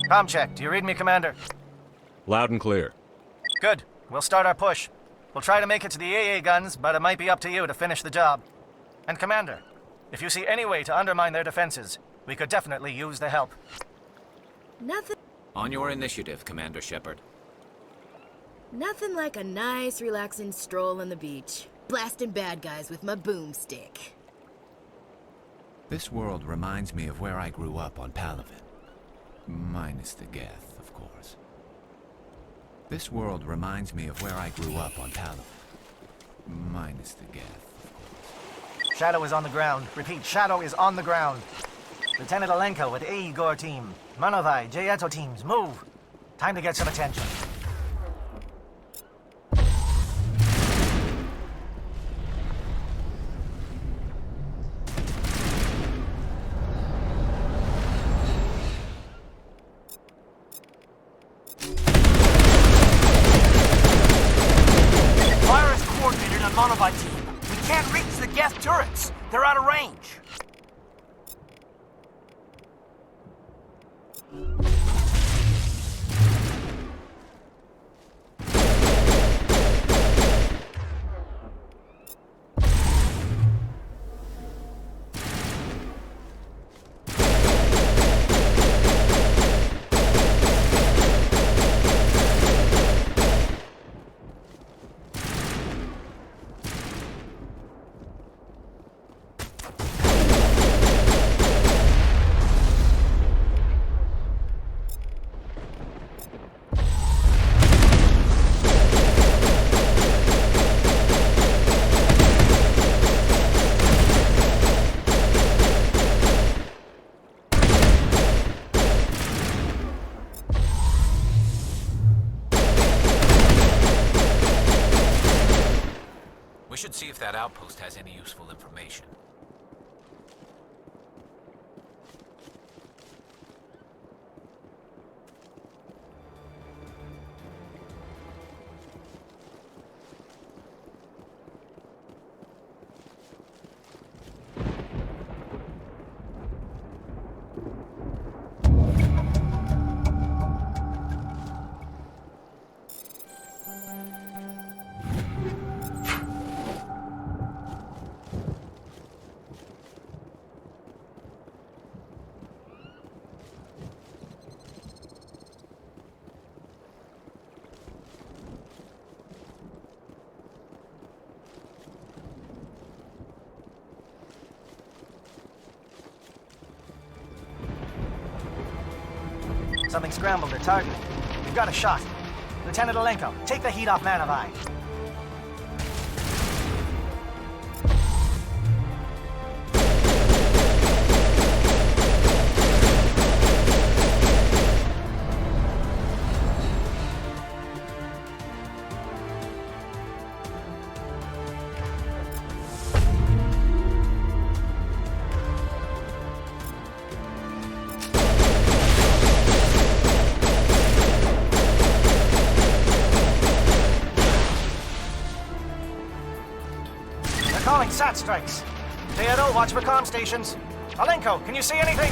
Com check. Do you read me, Commander? Loud and clear. Good. We'll start our push. We'll try to make it to the AA guns, but it might be up to you to finish the job. And Commander, if you see any way to undermine their defenses, we could definitely use the help. Nothing... On your initiative, Commander Shepard. Nothing like a nice, relaxing stroll on the beach. Blasting bad guys with my boomstick. This world reminds me of where I grew up on Palaven. Minus the Geth, of course. This world reminds me of where I grew up on Palaven. Minus the Geth, of course. Shadow is on the ground. Repeat, Shadow is on the ground. Lieutenant Alenko with AE Gore team. Manovai, Jayeto teams, move. Time to get some attention. Fire is coordinated on Manovai team. We can't reach the Geth turrets. They're out of range. We should see if that outpost has any useful information. Something scrambled their target. We've got a shot. Lieutenant Alenko, take the heat off Manovai. Calling SAT strikes. Theodore, watch for comm stations. Alenko, can you see anything?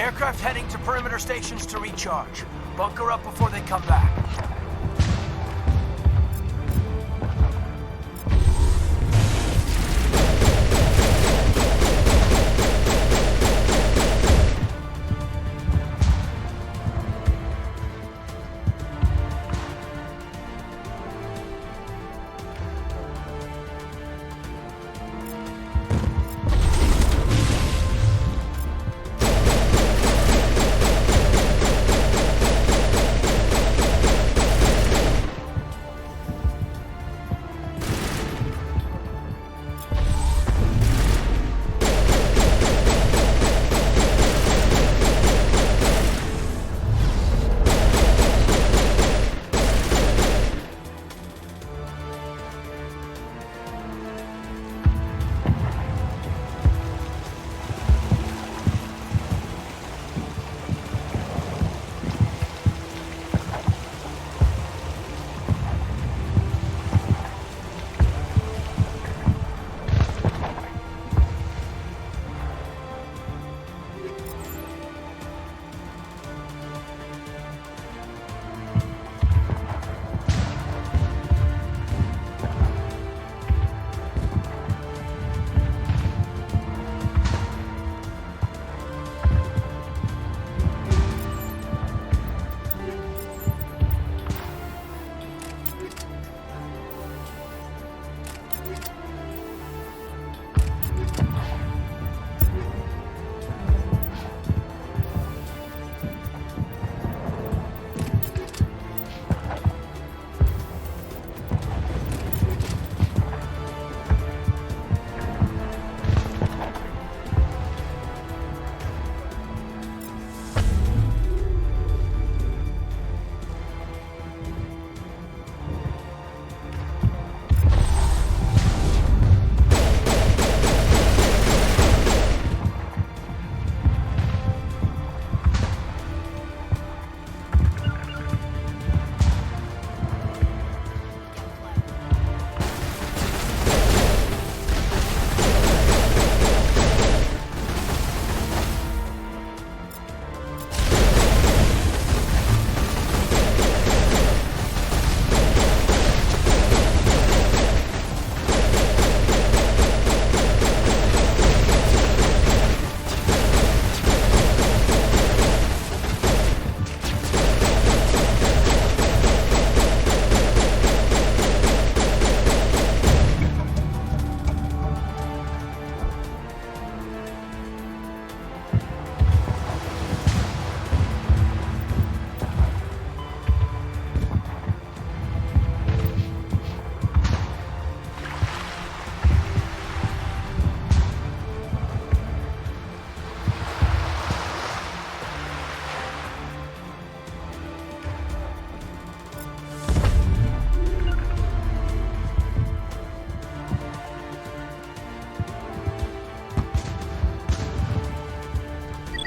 Aircraft heading to perimeter stations to recharge. Bunker up before they come back.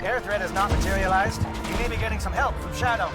Air threat has not materialized. You may be getting some help from Shadow.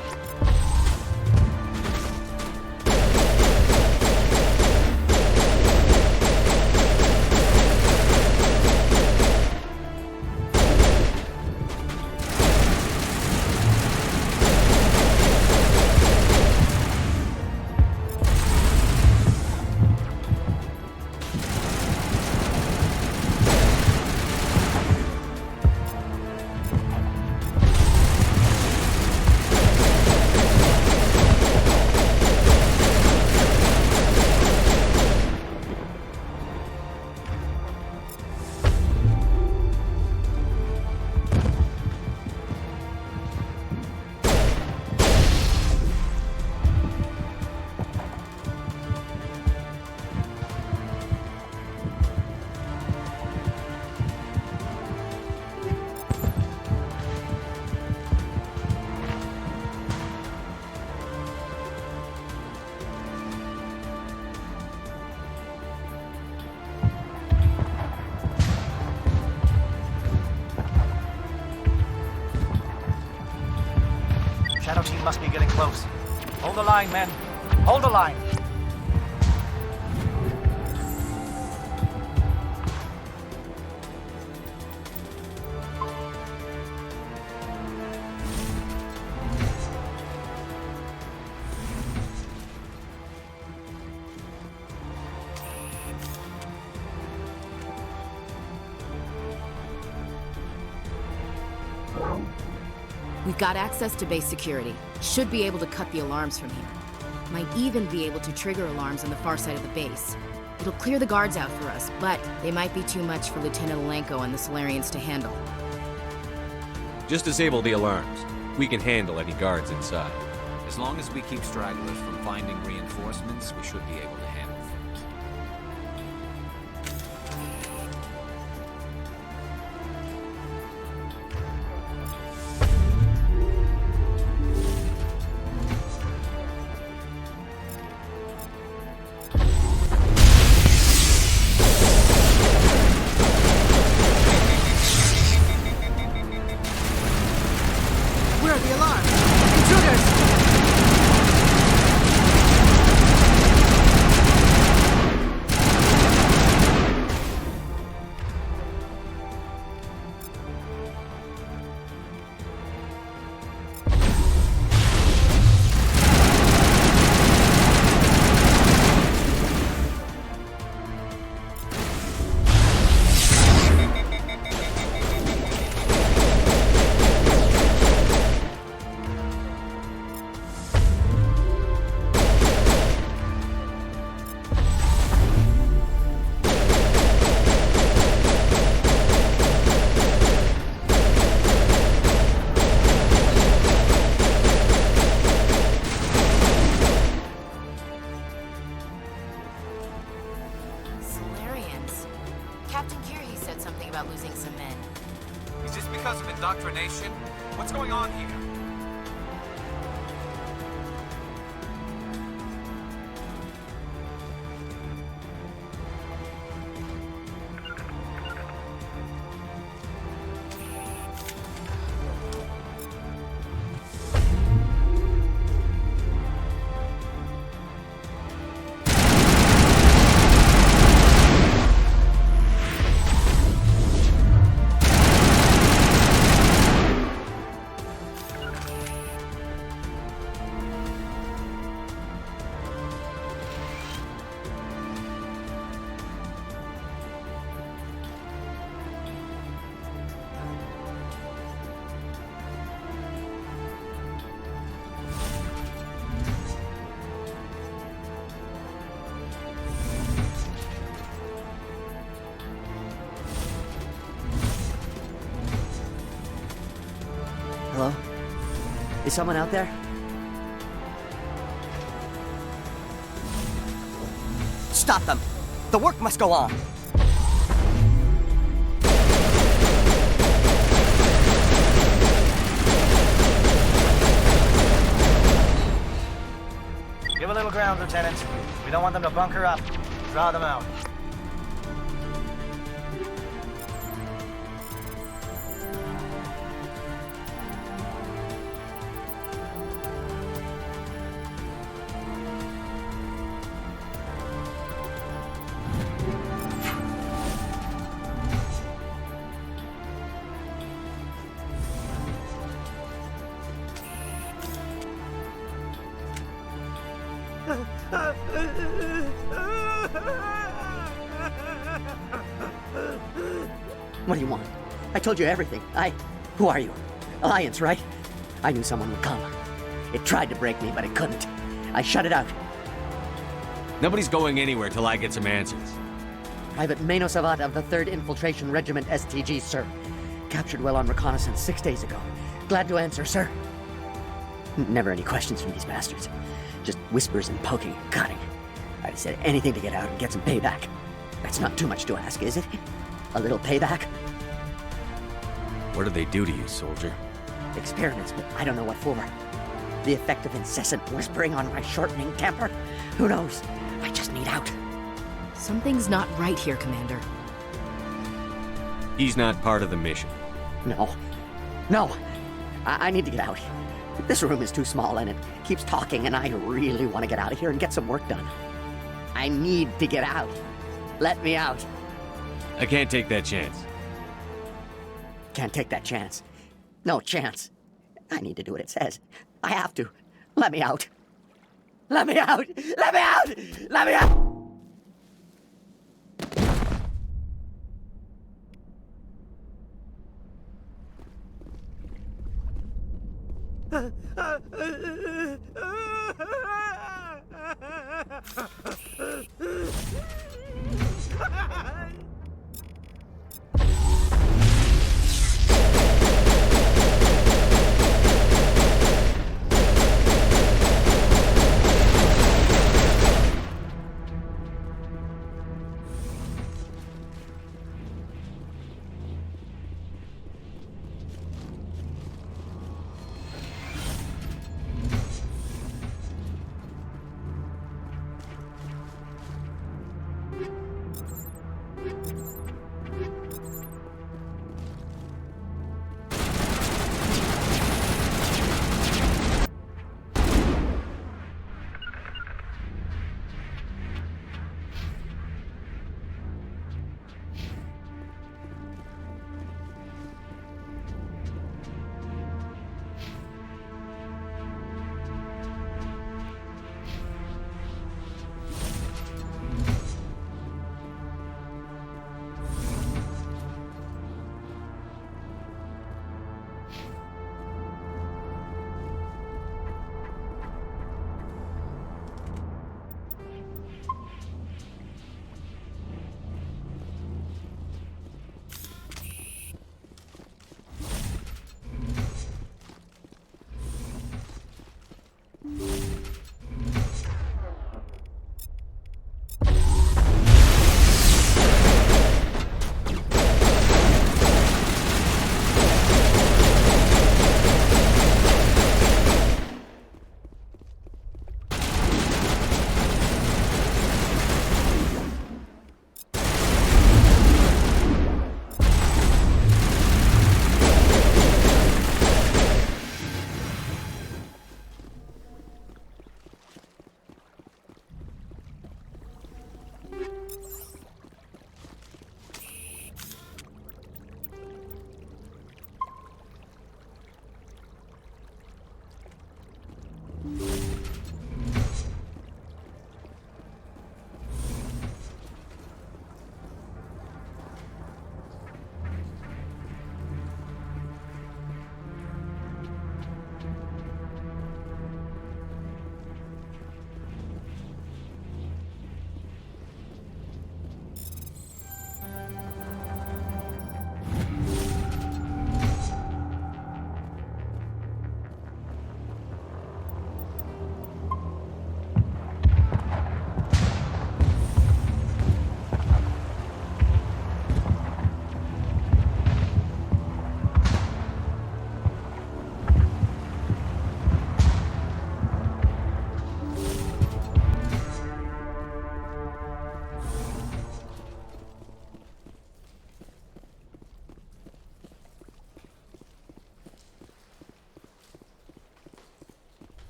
Shadow team must be getting close. Hold the line, men. Hold the line. We've got access to base security. Should be able to cut the alarms from here. Might even be able to trigger alarms on the far side of the base. It'll clear the guards out for us, but they might be too much for Lieutenant Alenko and the Solarians to handle. Just disable the alarms. We can handle any guards inside. As long as we keep stragglers from finding reinforcements, we should be able to handle things. Where are the alarms? Intruders! Captain Kiri said something about losing some men. Is this because of indoctrination? What's going on here? Hello? Is someone out there? Stop them! The work must go on! Give a little ground, Lieutenant. We don't want them to bunker up. Draw them out. What do you want? I told you everything. Who are you? Alliance, right? I knew someone would come. It tried to break me, but it couldn't. I shut it out. Nobody's going anywhere till I get some answers. Private Mano Savat of the 3rd Infiltration Regiment STG, sir. Captured well on reconnaissance 6 days ago. Glad to answer, sir. Never any questions from these bastards. Just whispers and poking and cutting. I'd have said anything to get out and get some payback. That's not too much to ask, is it? A little payback? What did they do to you, soldier? Experiments, but I don't know what for. The effect of incessant whispering on my shortening temper? Who knows? I just need out. Something's not right here, Commander. He's not part of the mission. No. No! I need to get out. This room is too small and it keeps talking and I really want to get out of here and get some work done. I need to get out. Let me out. I can't take that chance. Can't take that chance. No chance. I need to do what it says. I have to. Let me out. Let me out! Let me out! Let me out!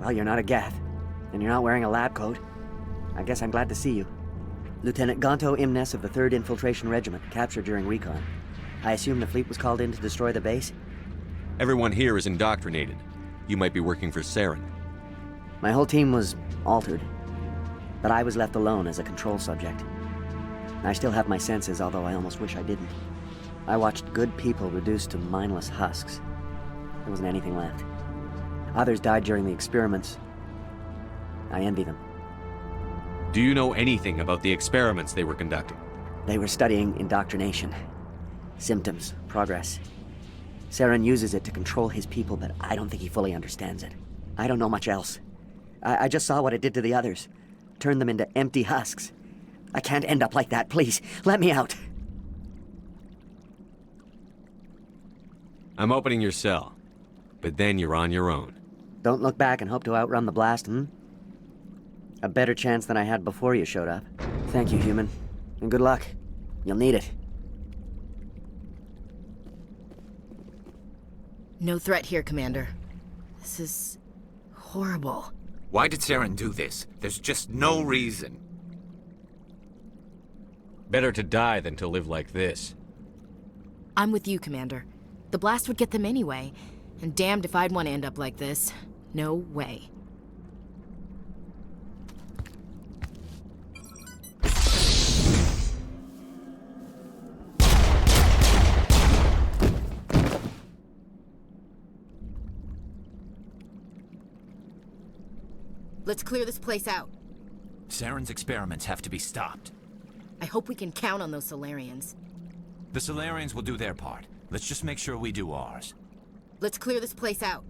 Well, you're not a Gath, and you're not wearing a lab coat. I guess I'm glad to see you. Lieutenant Gonto Imnes of the 3rd Infiltration Regiment, captured during recon. I assume the fleet was called in to destroy the base? Everyone here is indoctrinated. You might be working for Saren. My whole team was altered, but I was left alone as a control subject. I still have my senses, although I almost wish I didn't. I watched good people reduced to mindless husks. There wasn't anything left. Others died during the experiments. I envy them. Do you know anything about the experiments they were conducting? They were studying indoctrination. Symptoms, progress. Saren uses it to control his people, but I don't think he fully understands it. I don't know much else. I just saw what it did to the others. Turned them into empty husks. I can't end up like that, please. Let me out. I'm opening your cell, but then you're on your own. Don't look back and hope to outrun the blast, A better chance than I had before you showed up. Thank you, human. And good luck. You'll need it. No threat here, Commander. This is horrible. Why did Saren do this? There's just no reason. Better to die than to live like this. I'm with you, Commander. The blast would get them anyway. And damned if I'd want to end up like this. No way. Let's clear this place out. Saren's experiments have to be stopped. I hope we can count on those Solarians. The Solarians will do their part. Let's just make sure we do ours. Let's clear this place out.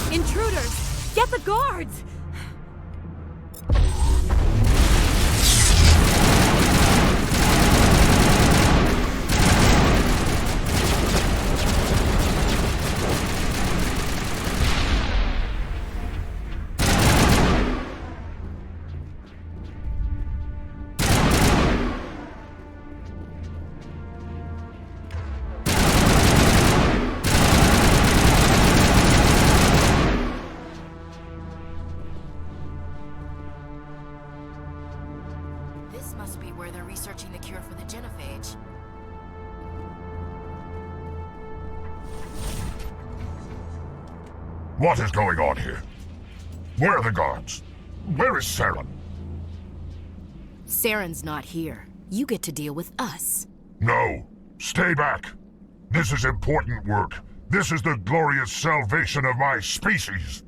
Intruders! Get the guards! This must be where they're researching the cure for the Genophage. What is going on here? Where are the guards? Where is Saren? Saren's not here. You get to deal with us. No. Stay back. This is important work. This is the glorious salvation of my species.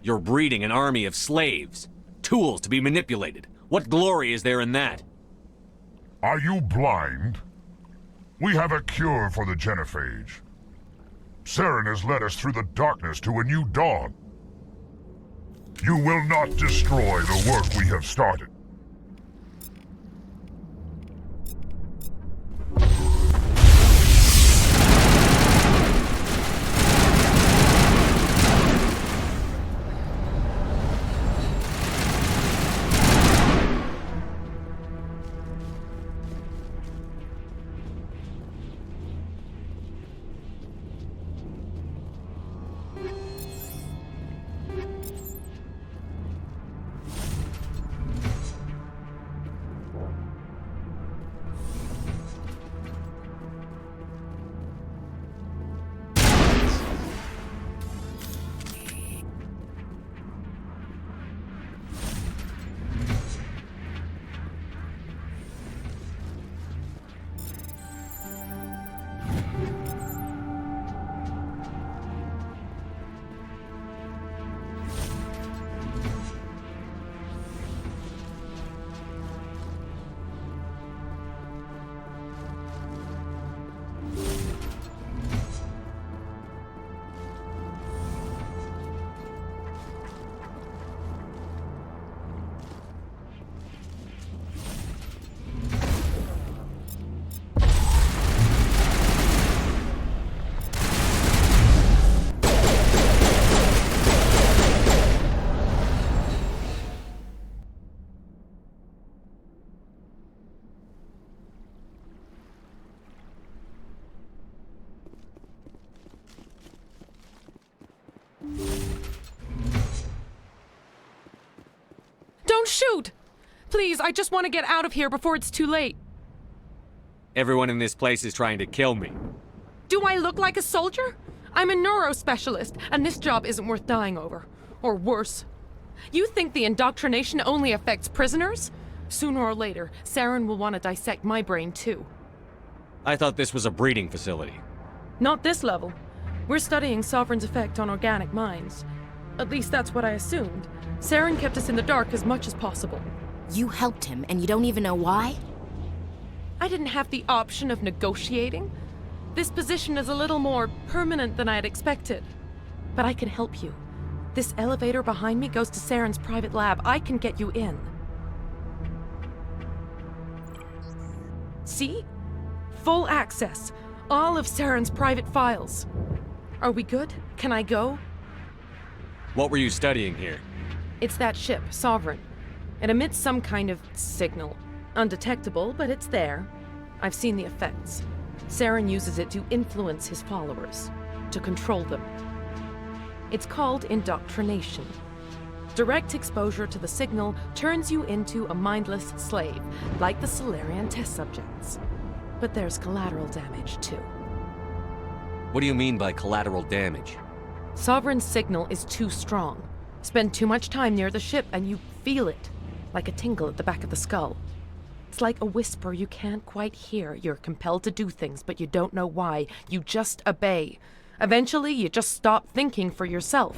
You're breeding an army of slaves. Tools to be manipulated. What glory is there in that? Are you blind? We have a cure for the Genophage. Saren has led us through the darkness to a new dawn. You will not destroy the work we have started. Don't shoot! Please, I just want to get out of here before it's too late. Everyone in this place is trying to kill me. Do I look like a soldier? I'm a neurospecialist, and this job isn't worth dying over. Or worse. You think the indoctrination only affects prisoners? Sooner or later, Saren will want to dissect my brain too. I thought this was a breeding facility. Not this level. We're studying Sovereign's effect on organic minds. At least that's what I assumed. Saren kept us in the dark as much as possible. You helped him, and you don't even know why? I didn't have the option of negotiating. This position is a little more permanent than I had expected. But I can help you. This elevator behind me goes to Saren's private lab. I can get you in. See? Full access. All of Saren's private files. Are we good? Can I go? What were you studying here? It's that ship, Sovereign. It emits some kind of signal. Undetectable, but it's there. I've seen the effects. Saren uses it to influence his followers, to control them. It's called indoctrination. Direct exposure to the signal turns you into a mindless slave, like the Salarian test subjects. But there's collateral damage, too. What do you mean by collateral damage? Sovereign's signal is too strong. Spend too much time near the ship and you feel it, like a tingle at the back of the skull. It's like a whisper you can't quite hear. You're compelled to do things, but you don't know why. You just obey. Eventually, you just stop thinking for yourself.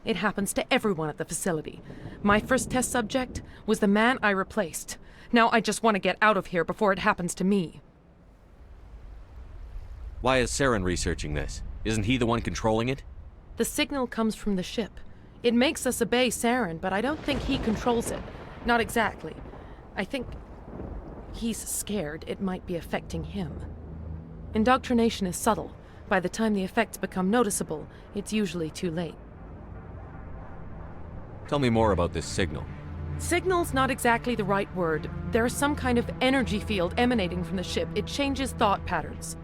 It happens to everyone at the facility. My first test subject was the man I replaced. Now I just want to get out of here before it happens to me. Why is Saren researching this? Isn't he the one controlling it? The signal comes from the ship. It makes us obey Saren, but I don't think he controls it. Not exactly. I think he's scared it might be affecting him. Indoctrination is subtle. By the time the effects become noticeable, it's usually too late. Tell me more about this signal. Signal's not exactly the right word. There's some kind of energy field emanating from the ship. It changes thought patterns.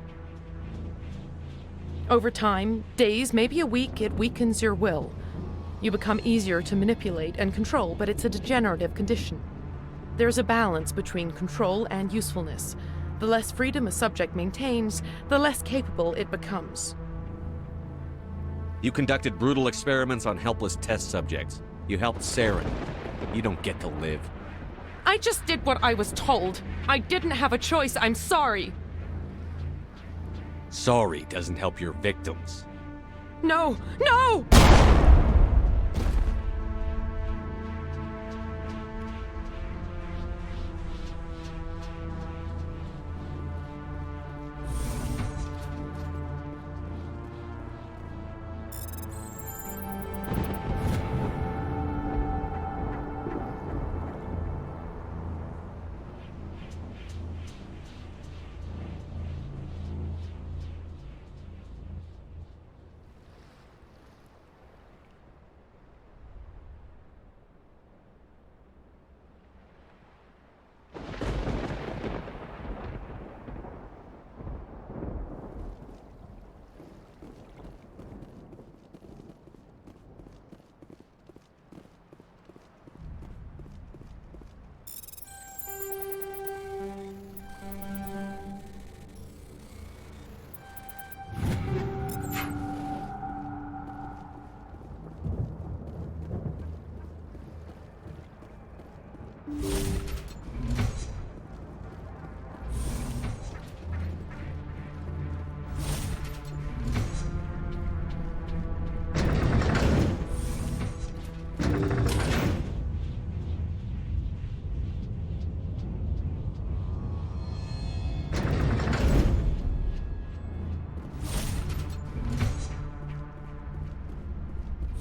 Over time, days, maybe a week, it weakens your will. You become easier to manipulate and control, but it's a degenerative condition. There's a balance between control and usefulness. The less freedom a subject maintains, the less capable it becomes. You conducted brutal experiments on helpless test subjects. You helped Saren. You don't get to live. I just did what I was told. I didn't have a choice. I'm sorry. Sorry doesn't help your victims. No! No!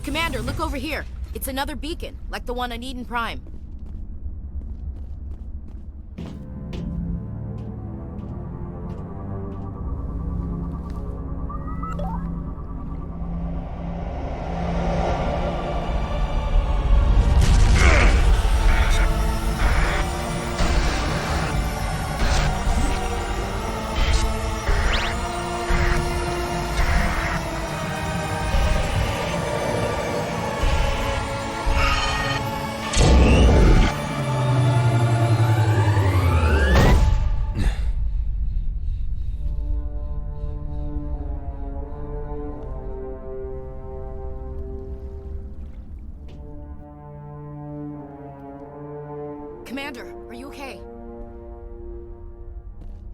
Commander, look over here. It's another beacon, like the one on Eden Prime. Commander, are you okay?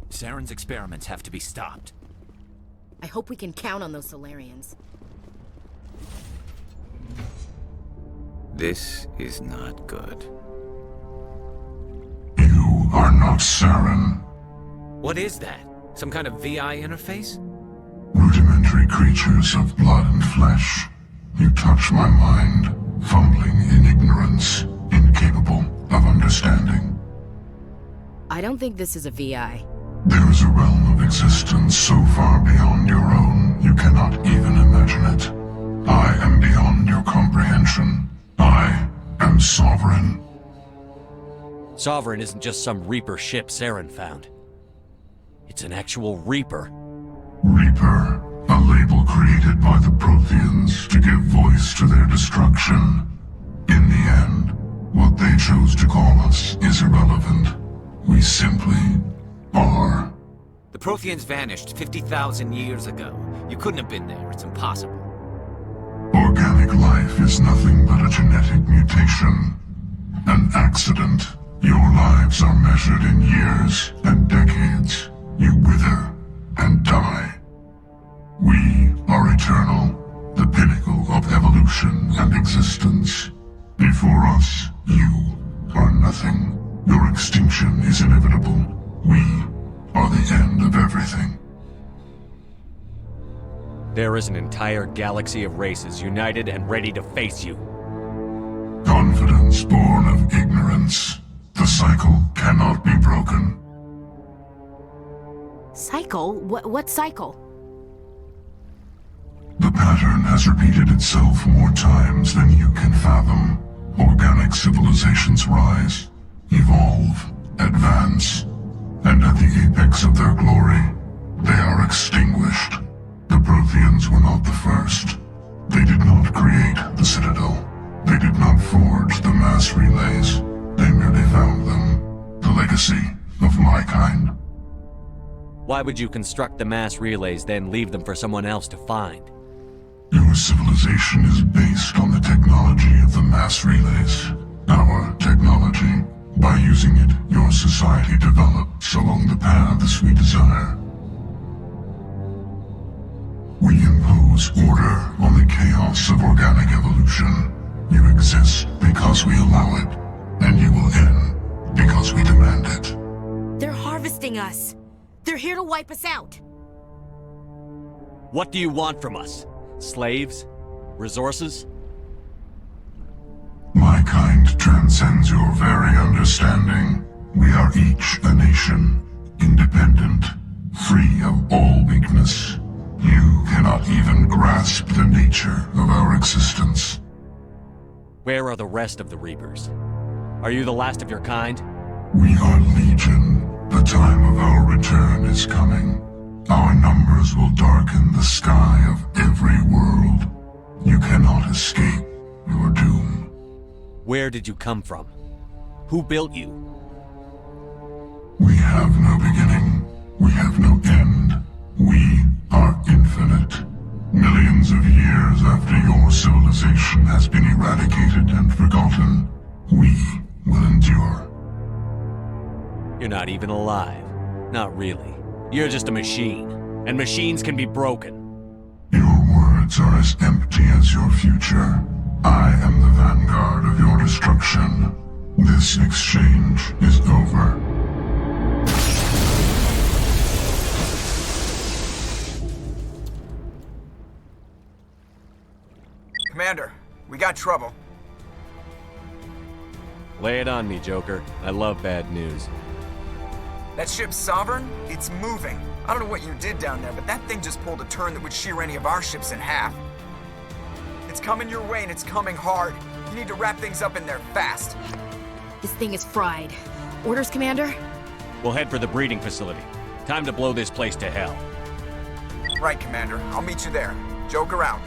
Saren's experiments have to be stopped. I hope we can count on those Solarians. This is not good. You are not Saren. What is that? Some kind of VI interface? Rudimentary creatures of blood and flesh. You touch my mind, fumbling in ignorance, incapable of understanding. I don't think this is a VI. There is a realm of existence so far beyond your own, you cannot even imagine it. I am beyond your comprehension. I am Sovereign. Sovereign isn't just some Reaper ship Saren found. It's an actual Reaper. Reaper, a label created by the Protheans to give voice to their destruction. In the end, what they chose to call us is irrelevant. We simply are. The Protheans vanished 50,000 years ago. You couldn't have been there. It's impossible. Organic life is nothing but a genetic mutation. An accident. Your lives are measured in years and decades. You wither and die. We are eternal, the pinnacle of evolution and existence. Before us, you are nothing. Your extinction is inevitable. We are the end of everything. There is an entire galaxy of races united and ready to face you. Confidence born of ignorance. The cycle cannot be broken. Cycle? What cycle? The pattern has repeated itself more times than you can fathom. Organic civilizations rise, evolve, advance, and at the apex of their glory, they are extinguished. The Protheans were not the first. They did not create the Citadel. They did not forge the mass relays. They merely found them. The legacy of my kind. Why would you construct the mass relays, then leave them for someone else to find? Your civilization is based on the technology of the mass relays. Our technology. By using it, your society develops along the paths we desire. We impose order on the chaos of organic evolution. You exist because we allow it, and you will end because we demand it. They're harvesting us. They're here to wipe us out. What do you want from us? Slaves? Resources? My kind transcends your very understanding. We are each a nation, independent, free of all weakness. You cannot even grasp the nature of our existence. Where are the rest of the Reapers? Are you the last of your kind? We are legion. The time of our return is coming. Our numbers will darken the sky of every world. You cannot escape your doom. Where did you come from? Who built you? We have no beginning. We have no end. We are infinite. Millions of years after your civilization has been eradicated and forgotten, we will endure. You're not even alive. Not really. You're just a machine. And machines can be broken. Your words are as empty as your future. I am the vanguard of your destruction. This exchange is over. Commander, we got trouble. Lay it on me, Joker. I love bad news. That ship's Sovereign? It's moving. I don't know what you did down there, but that thing just pulled a turn that would shear any of our ships in half. It's coming your way and it's coming hard. You need to wrap things up in there fast. This thing is fried. Orders, Commander? We'll head for the breeding facility. Time to blow this place to hell. Right, Commander. I'll meet you there. Joker out.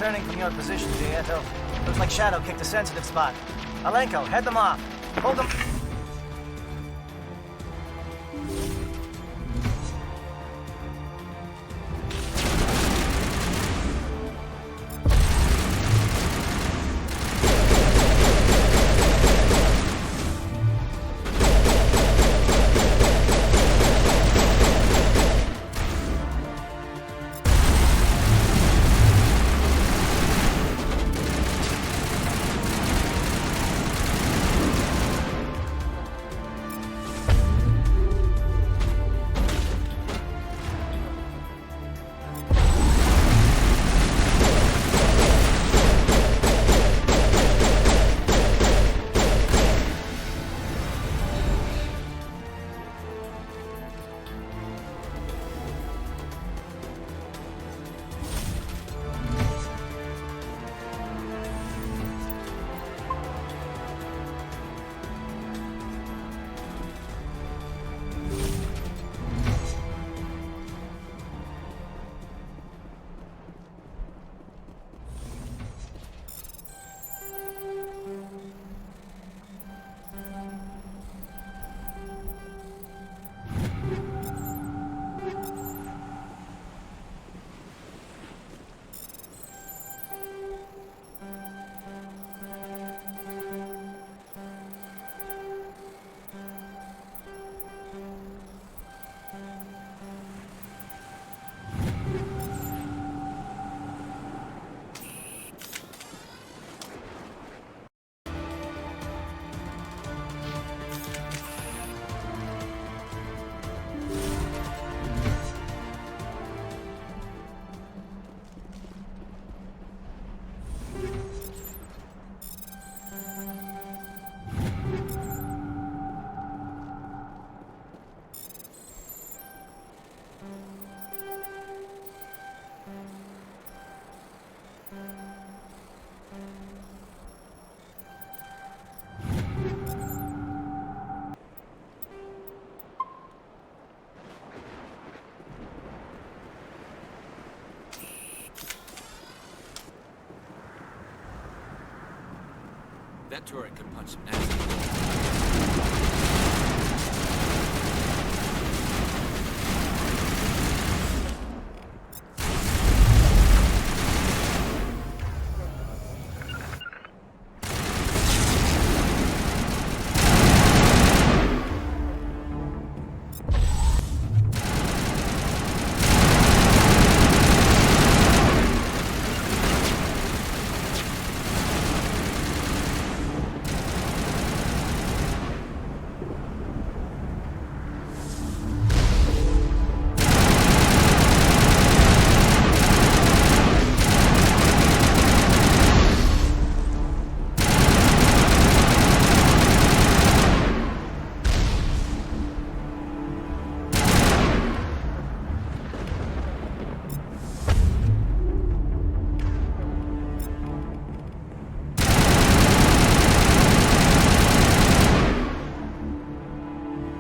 returning from your position, Gieto. Looks like Shadow kicked a sensitive spot. Alenko, head them off. Hold them... That turret could punch some nasty.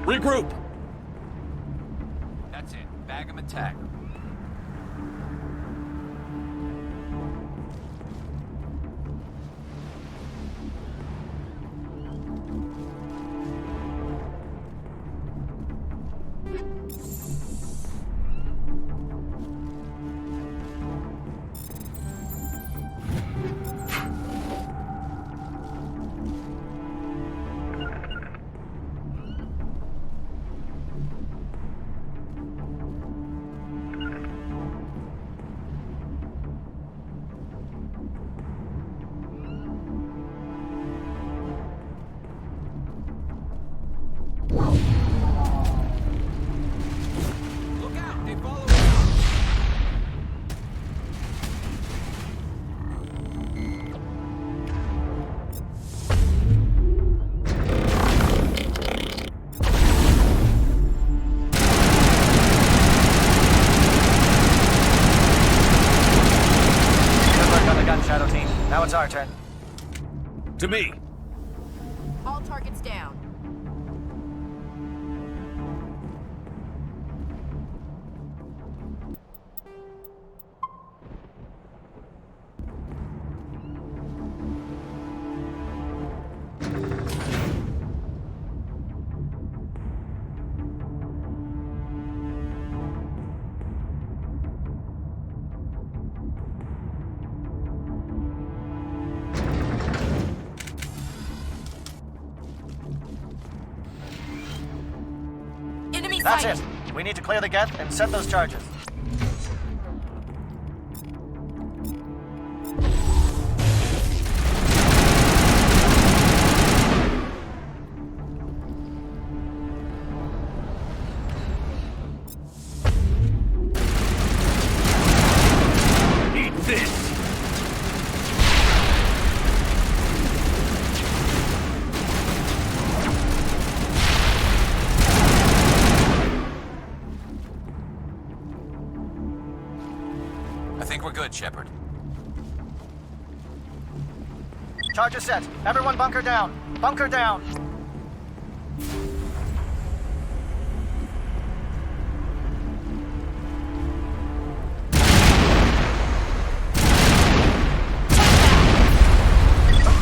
Regroup! That's it. Bag 'em and tag 'em. Now it's our turn. To me! All targets down. That's sighted. it. We need to clear the geth and set those charges. Eat this! I think we're good, Shepard. Charges set. Everyone bunker down. Bunker down.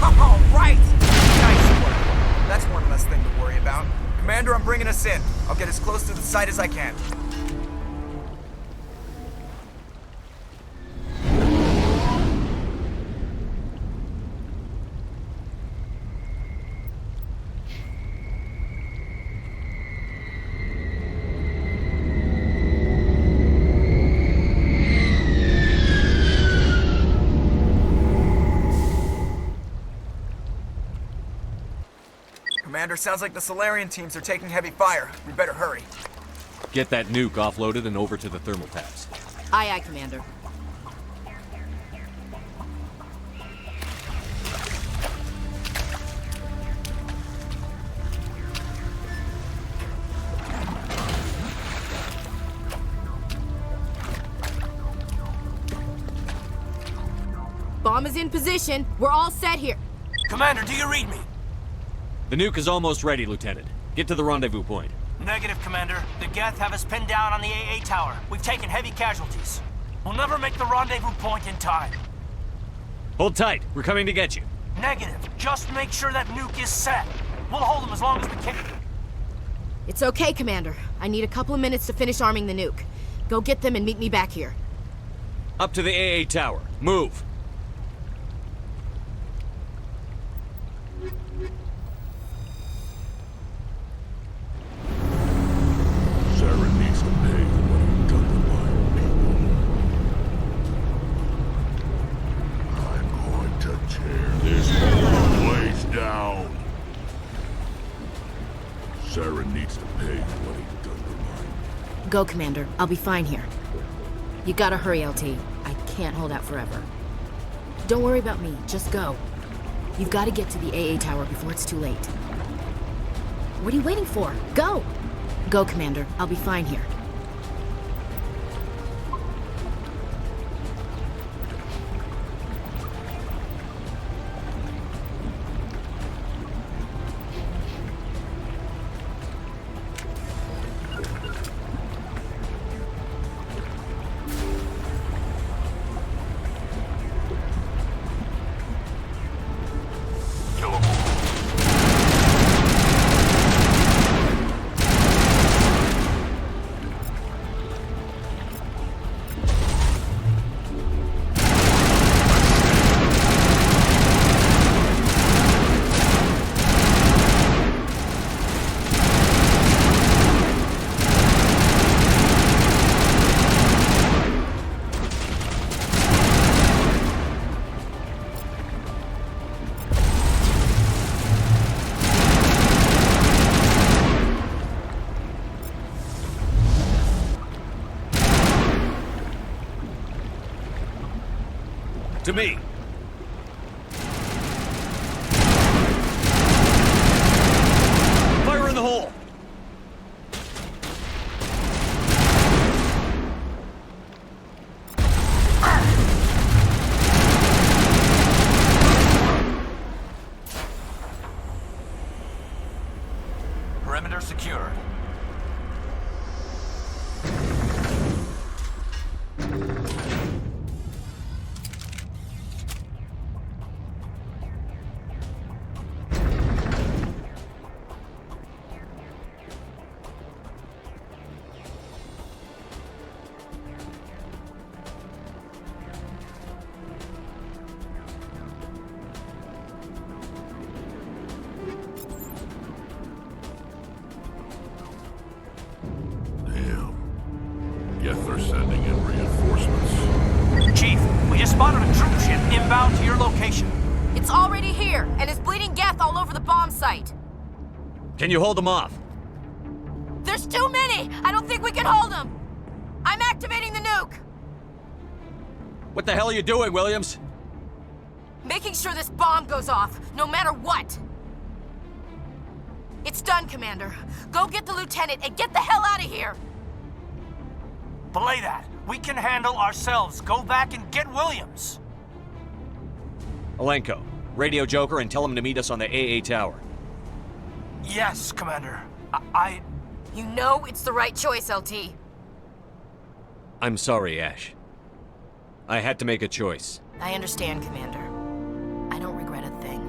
All right! Nice work. That's one less thing to worry about. Commander, I'm bringing us in. I'll get as close to the site as I can. Commander, sounds like the Solarian teams are taking heavy fire. We better hurry. Get that nuke offloaded and over to the thermal tabs. Aye, aye, Commander. Bomb is in position. We're all set here. Commander, do you read me? The nuke is almost ready, Lieutenant. Get to the rendezvous point. Negative, Commander. The Geth have us pinned down on the AA tower. We've taken heavy casualties. We'll never make the rendezvous point in time. Hold tight. We're coming to get you. Negative. Just make sure that nuke is set. We'll hold them as long as we can. It's okay, Commander. I need a couple of minutes to finish arming the nuke. Go get them and meet me back here. Up to the AA tower. Move. Saren needs to pay for what he's done to my people. I'm going to tear this whole place down. Saren needs to pay for what he's done to mine. Go, Commander. I'll be fine here. You gotta hurry, LT. I can't hold out forever. Don't worry about me. Just go. You've got to get to the AA tower before it's too late. What are you waiting for? Go! Go, Commander. I'll be fine here. To me. Fire in the hole. Perimeter secured. Geth are sending in reinforcements. Chief, we just spotted a troop ship inbound to your location. It's already here, and is bleeding Geth all over the bomb site. Can you hold them off? There's too many! I don't think we can hold them! I'm activating the nuke! What the hell are you doing, Williams? Making sure this bomb goes off, no matter what! It's done, Commander. Go get the lieutenant and get the hell out of here! Belay that. We can handle ourselves. Go back and get Williams. Alenko, radio Joker and tell him to meet us on the AA tower. Yes, Commander. You know it's the right choice, LT. I'm sorry, Ash. I had to make a choice. I understand, Commander. I don't regret a thing.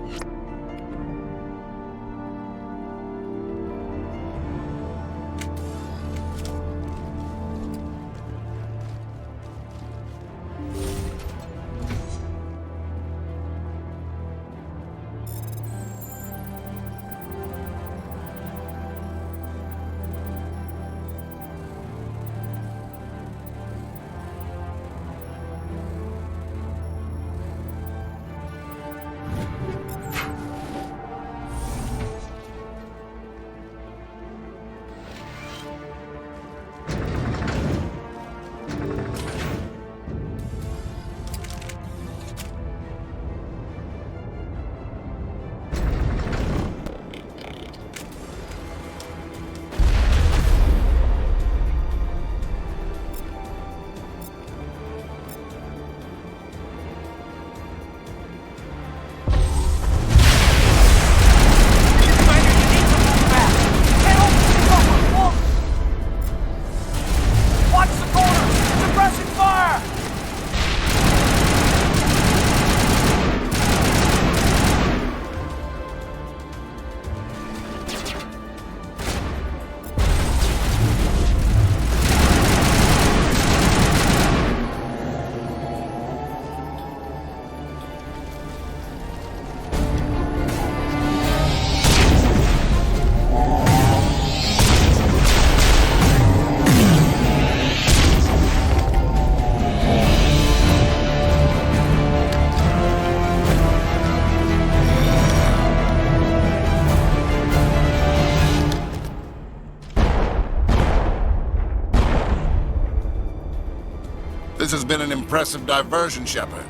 This has been an impressive diversion, Shepard.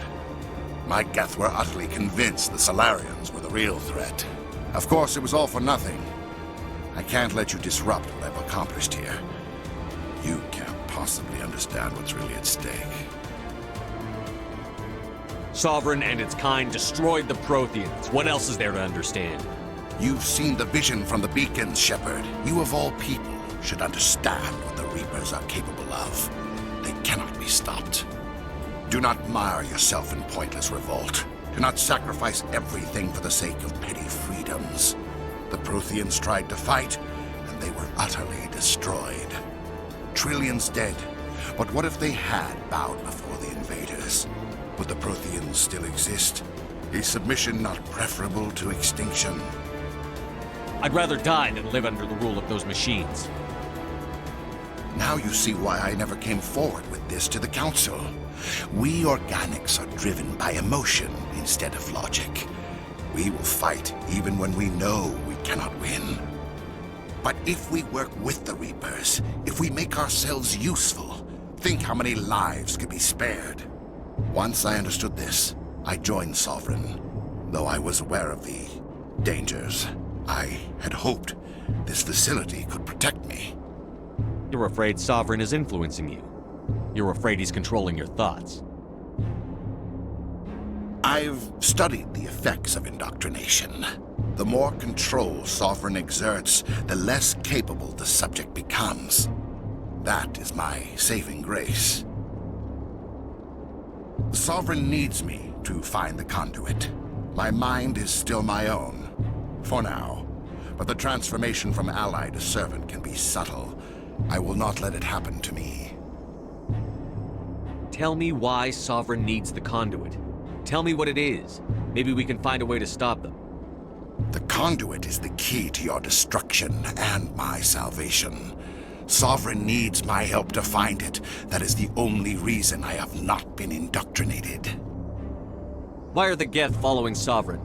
My Geth were utterly convinced the Salarians were the real threat. Of course, it was all for nothing. I can't let you disrupt what I've accomplished here. You can't possibly understand what's really at stake. Sovereign and its kind destroyed the Protheans. What else is there to understand? You've seen the vision from the beacons, Shepard. You of all people should understand what the Reapers are capable of. They cannot be stopped. Do not mire yourself in pointless revolt. Do not sacrifice everything for the sake of petty freedoms. The Protheans tried to fight, and they were utterly destroyed. Trillions dead. But what if they had bowed before the invaders? Would the Protheans still exist? Is submission not preferable to extinction? I'd rather die than live under the rule of those machines. Now you see why I never came forward with this to the Council. We organics are driven by emotion instead of logic. We will fight even when we know we cannot win. But if we work with the Reapers, if we make ourselves useful, think how many lives could be spared. Once I understood this, I joined Sovereign, though I was aware of the dangers. I had hoped this facility could protect me. You're afraid Sovereign is influencing you. You're afraid he's controlling your thoughts. I've studied the effects of indoctrination. The more control Sovereign exerts, the less capable the subject becomes. That is my saving grace. Sovereign needs me to find the conduit. My mind is still my own, for now. But the transformation from ally to servant can be subtle. I will not let it happen to me. Tell me why Sovereign needs the conduit. Tell me what it is. Maybe we can find a way to stop them. The conduit is the key to your destruction and my salvation. Sovereign needs my help to find it. That is the only reason I have not been indoctrinated. Why are the Geth following Sovereign?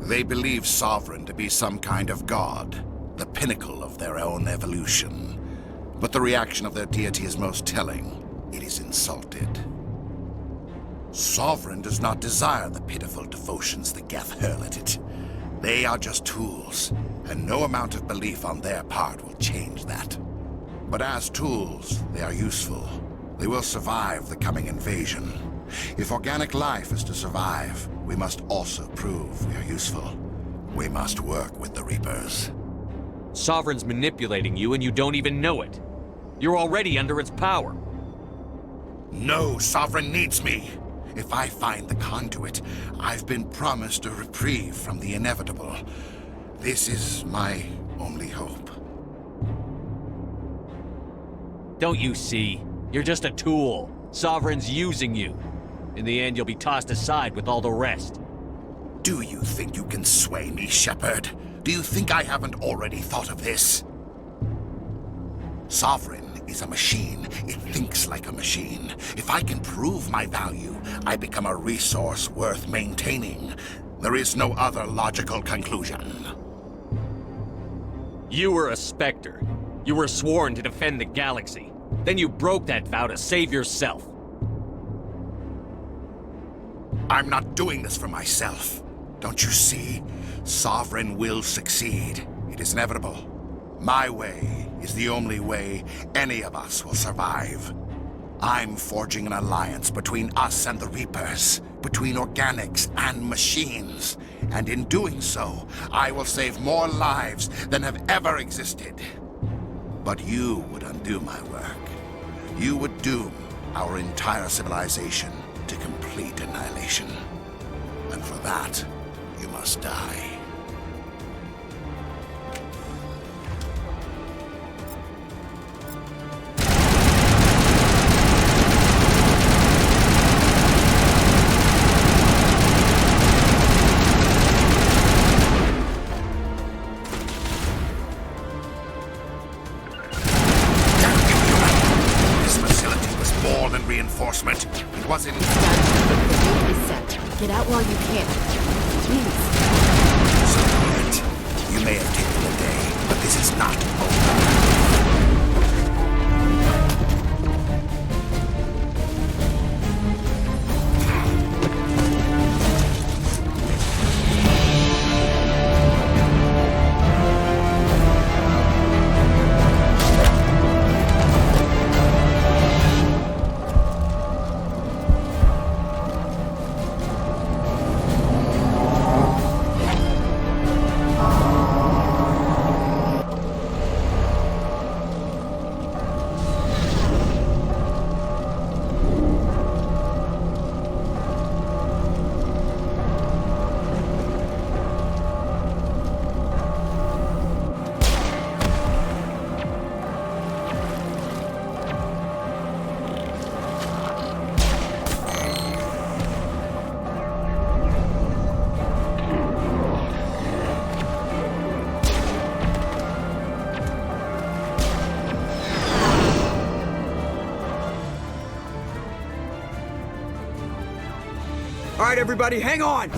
They believe Sovereign to be some kind of god, the pinnacle of their own evolution. But the reaction of their deity is most telling. It is insulted. Sovereign does not desire the pitiful devotions the Geth hurl at it. They are just tools, and no amount of belief on their part will change that. But as tools, they are useful. They will survive the coming invasion. If organic life is to survive, we must also prove we are useful. We must work with the Reapers. Sovereign's manipulating you and you don't even know it. You're already under its power. No, Sovereign needs me. If I find the conduit, I've been promised a reprieve from the inevitable. This is my only hope. Don't you see? You're just a tool. Sovereign's using you. In the end, you'll be tossed aside with all the rest. Do you think you can sway me, Shepard? Do you think I haven't already thought of this? Sovereign is a machine. It thinks like a machine. If I can prove my value, I become a resource worth maintaining. There is no other logical conclusion. You were a Spectre. You were sworn to defend the galaxy. Then you broke that vow to save yourself. I'm not doing this for myself. Don't you see? Sovereign will succeed. It is inevitable. My way is the only way any of us will survive. I'm forging an alliance between us and the Reapers, between organics and machines. And in doing so, I will save more lives than have ever existed. But you would undo my work. You would doom our entire civilization to complete annihilation. And for that, you must die. Reinforcement. It wasn't. The loop is set. Get out while you can. Please. So be it. You may have taken the day, but this is not over. All right, everybody, hang on!